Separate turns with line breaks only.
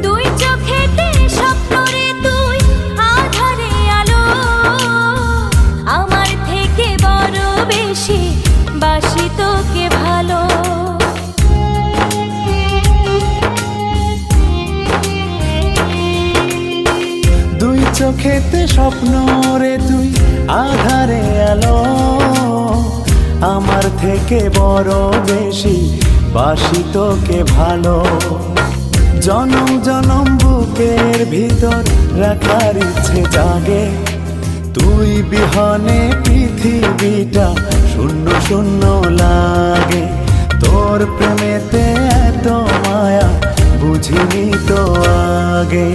দুই চোখেতে স্বপ্ন রে তুই আঁধারে আলো, আমার থেকে বড় বেশি বাসি তোকে ভালো।
দুই চোখেতে স্বপ্ন রে তুই আধারে আলো, আমার থেকে বড় বেশি বাসি তোকে ভালো। জনম জনম বুকের ভিতর রাখার ইচ্ছে জাগে, তুই বিহনে পৃথিবীটা শূন্য শূন্য লাগে। তোর প্রেমেতে এত মায়া বুঝিনি তো আগে।